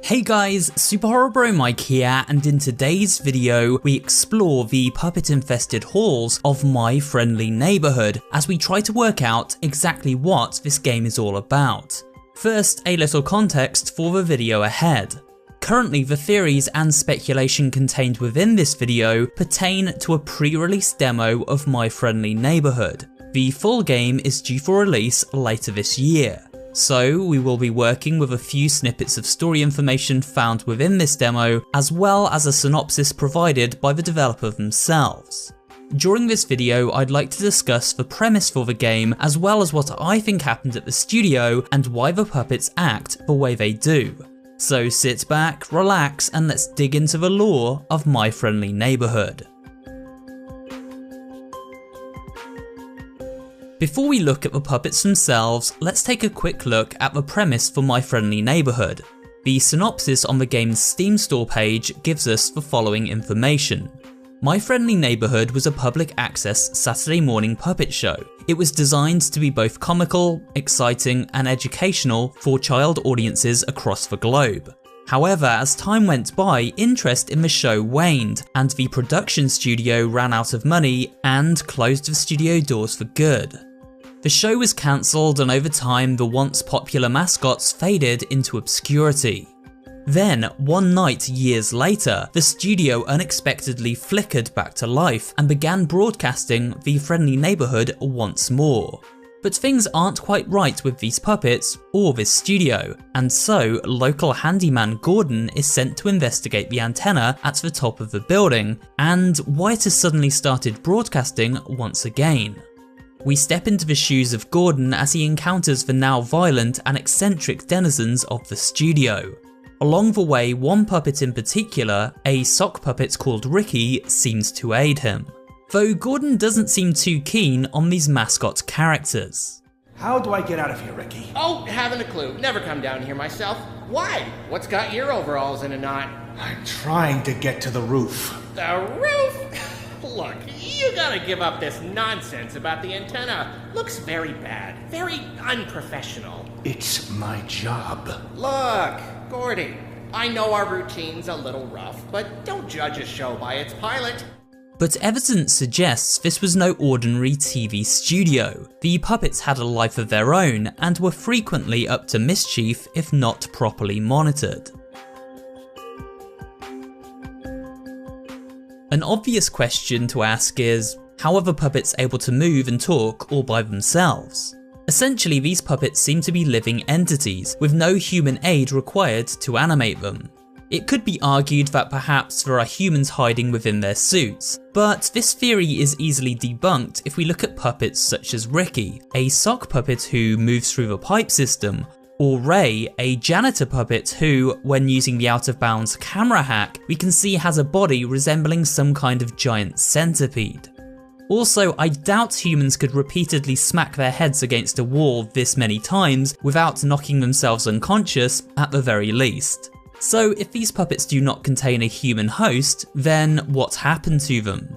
Hey guys, Superhorrrbro Mike here, and in today's video we explore the puppet-infested halls of My Friendly Neighborhood as we try to work out exactly what this game is all about. First, a little context for the video ahead. Currently, the theories and speculation contained within this video pertain to a pre-release demo of My Friendly Neighborhood. The full game is due for release later this year. So we will be working with a few snippets of story information found within this demo, as well as a synopsis provided by the developer themselves. During this video, I'd like to discuss the premise for the game, as well as what I think happened at the studio and why the puppets act the way they do. So sit back, relax, and let's dig into the lore of My Friendly Neighborhood. Before we look at the puppets themselves, let's take a quick look at the premise for My Friendly Neighborhood. The synopsis on the game's Steam store page gives us the following information. My Friendly Neighborhood was a public access Saturday morning puppet show. It was designed to be both comical, exciting, and educational for child audiences across the globe. However, as time went by, interest in the show waned, and the production studio ran out of money and closed the studio doors for good. The show was cancelled, and over time the once popular mascots faded into obscurity. Then, one night years later, the studio unexpectedly flickered back to life and began broadcasting The Friendly Neighborhood once more. But things aren't quite right with these puppets or this studio, and so local handyman Gordon is sent to investigate the antenna at the top of the building and why it has suddenly started broadcasting once again. We step into the shoes of Gordon as he encounters the now violent and eccentric denizens of the studio. Along the way, one puppet in particular, a sock puppet called Ricky, seems to aid him. Though Gordon doesn't seem too keen on these mascot characters. How do I get out of here, Ricky? Oh, haven't a clue. Never come down here myself. Why? What's got your overalls in a knot? I'm trying to get to the roof. The roof? Look, you gotta give up this nonsense about the antenna. Looks very bad. Very unprofessional. It's my job. Look, Gordy, I know our routine's a little rough, but don't judge a show by its pilot. But evidence suggests this was no ordinary TV studio. The puppets had a life of their own and were frequently up to mischief if not properly monitored. An obvious question to ask is, how are the puppets able to move and talk all by themselves? Essentially, these puppets seem to be living entities, with no human aid required to animate them. It could be argued that perhaps there are humans hiding within their suits, but this theory is easily debunked if we look at puppets such as Ricky, a sock puppet who moves through the pipe system, or Ray, a janitor puppet who, when using the out-of-bounds camera hack, we can see has a body resembling some kind of giant centipede. Also, I doubt humans could repeatedly smack their heads against a wall this many times without knocking themselves unconscious at the very least. So if these puppets do not contain a human host, then what happened to them?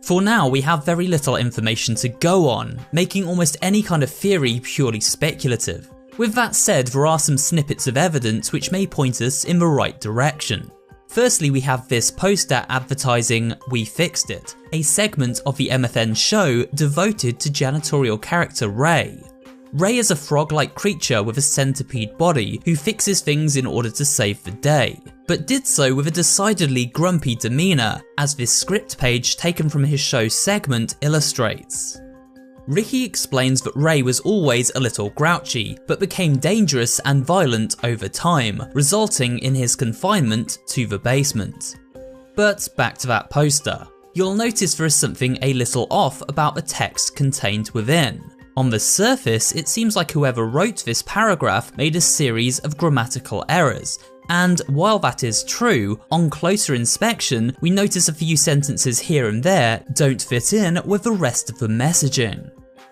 For now, we have very little information to go on, making almost any kind of theory purely speculative. With that said, there are some snippets of evidence which may point us in the right direction. Firstly, we have this poster advertising We Fixed It, a segment of the MFN show devoted to janitorial character Ray. Ray is a frog-like creature with a centipede body who fixes things in order to save the day, but did so with a decidedly grumpy demeanour, as this script page taken from his show segment illustrates. Ricky explains that Ray was always a little grouchy, but became dangerous and violent over time, resulting in his confinement to the basement. But back to that poster. You'll notice there is something a little off about the text contained within. On the surface, it seems like whoever wrote this paragraph made a series of grammatical errors, and while that is true, on closer inspection, we notice a few sentences here and there don't fit in with the rest of the messaging.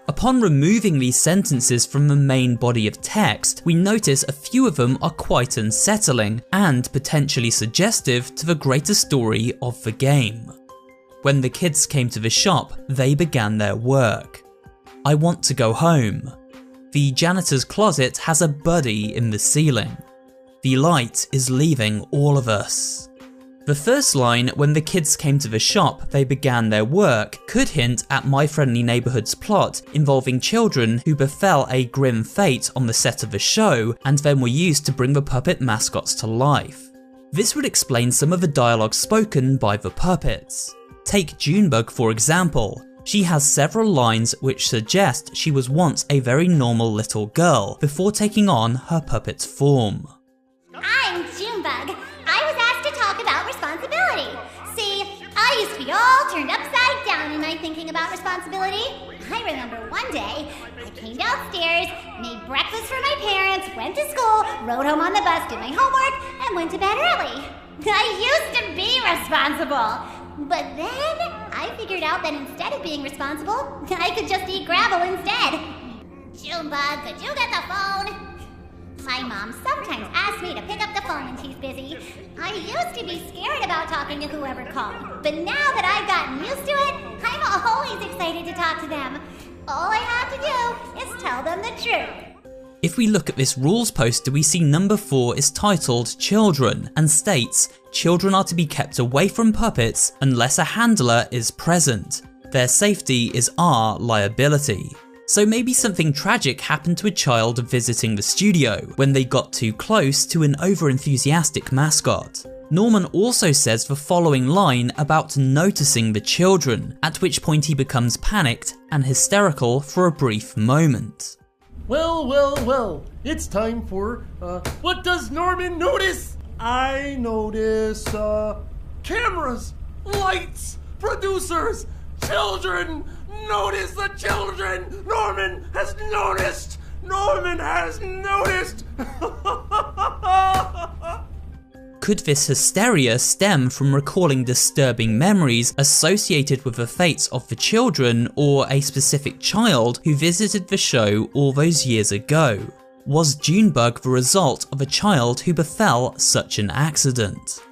Upon removing these sentences from the main body of text, we notice a few of them are quite unsettling and potentially suggestive to the greater story of the game. When the kids came to the shop, they began their work. I want to go home. The janitor's closet has a buddy in the ceiling. The light is leaving all of us. The first line, when the kids came to the shop, they began their work, could hint at My Friendly Neighborhood's plot involving children who befell a grim fate on the set of the show and then were used to bring the puppet mascots to life. This would explain some of the dialogue spoken by the puppets. Take Junebug for example. She has several lines which suggest she was once a very normal little girl before taking on her puppet's form. I'm Junebug. I was asked to talk about responsibility. See, I used to be all turned upside down in my thinking about responsibility. I remember one day, I came downstairs, made breakfast for my parents, went to school, rode home on the bus, did my homework, and went to bed early. I used to be responsible. But then, I figured out that instead of being responsible, I could just eat gravel instead. Junebug, could you get the phone? My mom sometimes asks me to pick up the phone when she's busy. I used to be scared about talking to whoever called, but now that I've gotten used to it, I'm always excited to talk to them. All I have to do is tell them the truth. If we look at this rules poster, we see number 4 is titled Children and states, children are to be kept away from puppets unless a handler is present. Their safety is our liability. So maybe something tragic happened to a child visiting the studio when they got too close to an over-enthusiastic mascot. Norman also says the following line about noticing the children, at which point he becomes panicked and hysterical for a brief moment. Well, it's time for, what does Norman notice? I notice, cameras, lights, producers, children. Notice the children! Norman has noticed! Norman has noticed! Could this hysteria stem from recalling disturbing memories associated with the fates of the children or a specific child who visited the show all those years ago? Was Junebug the result of a child who befell such an accident?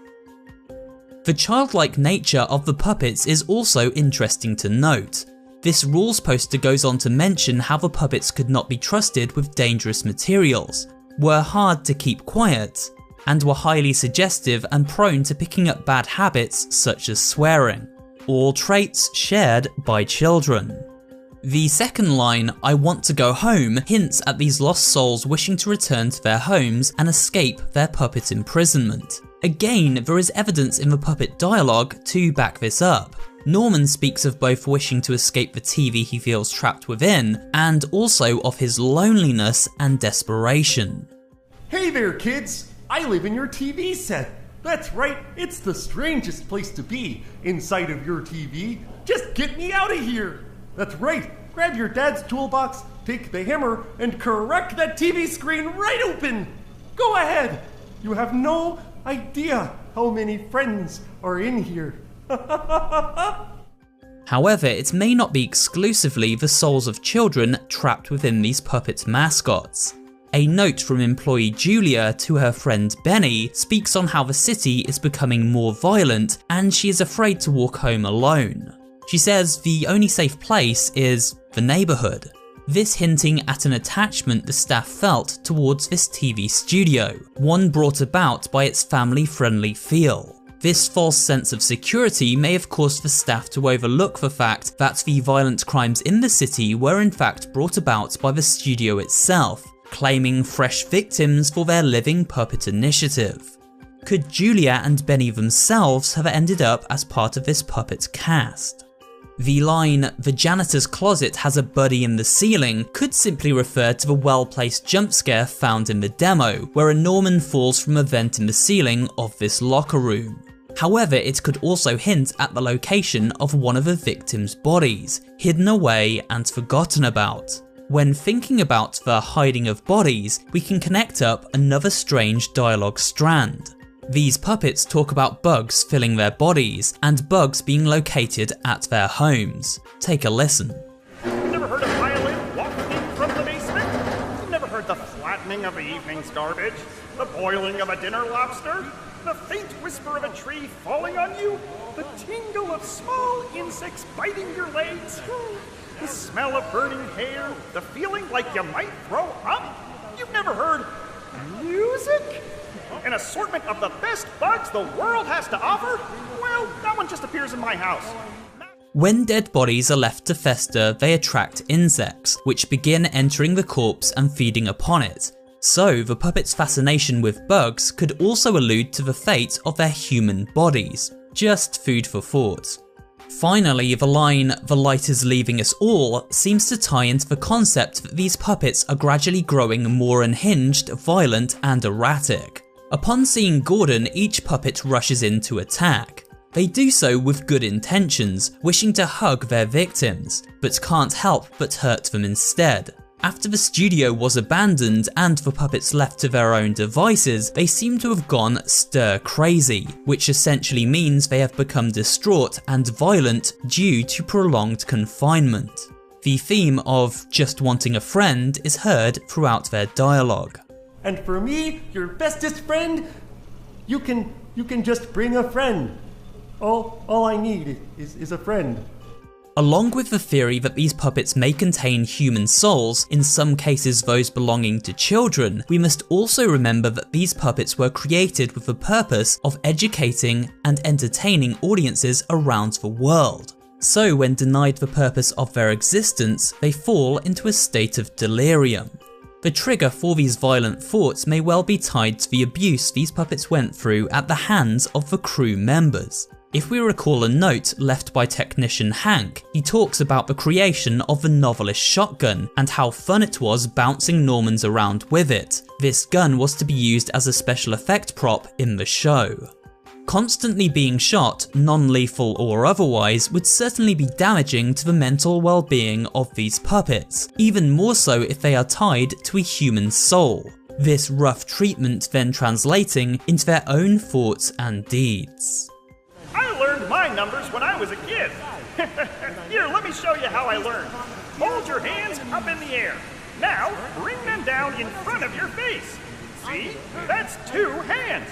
The childlike nature of the puppets is also interesting to note. This rules poster goes on to mention how the puppets could not be trusted with dangerous materials, were hard to keep quiet, and were highly suggestive and prone to picking up bad habits such as swearing, all traits shared by children. The second line, I want to go home, hints at these lost souls wishing to return to their homes and escape their puppet imprisonment. Again, there is evidence in the puppet dialogue to back this up. Norman speaks of both wishing to escape the TV he feels trapped within, and also of his loneliness and desperation. Hey there, kids! I live in your TV set. That's right, it's the strangest place to be, inside of your TV. Just get me out of here! That's right, grab your dad's toolbox, take the hammer, and crack that TV screen right open! Go ahead! You have no idea how many friends are in here. However, it may not be exclusively the souls of children trapped within these puppet mascots. A note from employee Julia to her friend Benny speaks on how the city is becoming more violent and she is afraid to walk home alone. She says the only safe place is the neighborhood. This hinting at an attachment the staff felt towards this TV studio, one brought about by its family-friendly feel. This false sense of security may have caused the staff to overlook the fact that the violent crimes in the city were in fact brought about by the studio itself, claiming fresh victims for their living puppet initiative. Could Julia and Benny themselves have ended up as part of this puppet cast? The line, the janitor's closet has a buddy in the ceiling, could simply refer to the well-placed jump scare found in the demo, where a Norman falls from a vent in the ceiling of this locker room. However, it could also hint at the location of one of the victims' bodies, hidden away and forgotten about. When thinking about the hiding of bodies, we can connect up another strange dialogue strand. These puppets talk about bugs filling their bodies, and bugs being located at their homes. Take a listen. Never heard a violin walking in from the basement? Never heard the flattening of the evening's garbage? The boiling of a dinner lobster? The faint whisper of a tree falling on you? The tingle of small insects biting your legs? The smell of burning hair? The feeling like you might throw up? You've never heard music? an assortment of the best bugs the world has to offer? Well, that one just appears in my house. When dead bodies are left to fester, they attract insects, which begin entering the corpse and feeding upon it. So the puppet's fascination with bugs could also allude to the fate of their human bodies. Just food for thought. Finally, the line, "the light is leaving us all," seems to tie into the concept that these puppets are gradually growing more unhinged, violent, and erratic. Upon seeing Gordon, each puppet rushes in to attack. They do so with good intentions, wishing to hug their victims, but can't help but hurt them instead. After the studio was abandoned and the puppets left to their own devices, they seem to have gone stir crazy, which essentially means they have become distraught and violent due to prolonged confinement. The theme of just wanting a friend is heard throughout their dialogue. And for me, your bestest friend, you can just bring a friend. All I need is a friend. Along with the theory that these puppets may contain human souls, in some cases those belonging to children, we must also remember that these puppets were created with the purpose of educating and entertaining audiences around the world. So when denied the purpose of their existence, they fall into a state of delirium. The trigger for these violent thoughts may well be tied to the abuse these puppets went through at the hands of the crew members. If we recall a note left by technician Hank, he talks about the creation of the novelist shotgun and how fun it was bouncing Normans around with it. This gun was to be used as a special effect prop in the show. Constantly being shot, non-lethal or otherwise, would certainly be damaging to the mental well-being of these puppets, even more so if they are tied to a human soul. This rough treatment then translating into their own thoughts and deeds. I learned my numbers when I was a kid. Here, let me show you how I learned. Hold your hands up in the air. Now, bring them down in front of your face. See? That's 2 hands.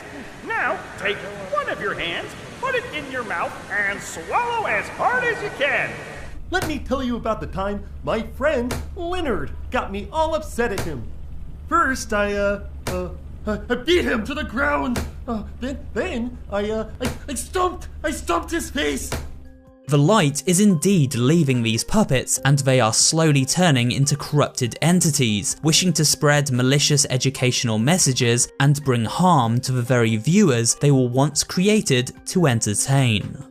Now, take one of your hands, put it in your mouth, and swallow as hard as you can. Let me tell you about the time my friend Leonard got me all upset at him. First, I beat him to the ground. Then I stomped his face. The light is indeed leaving these puppets, and they are slowly turning into corrupted entities, wishing to spread malicious educational messages and bring harm to the very viewers they were once created to entertain.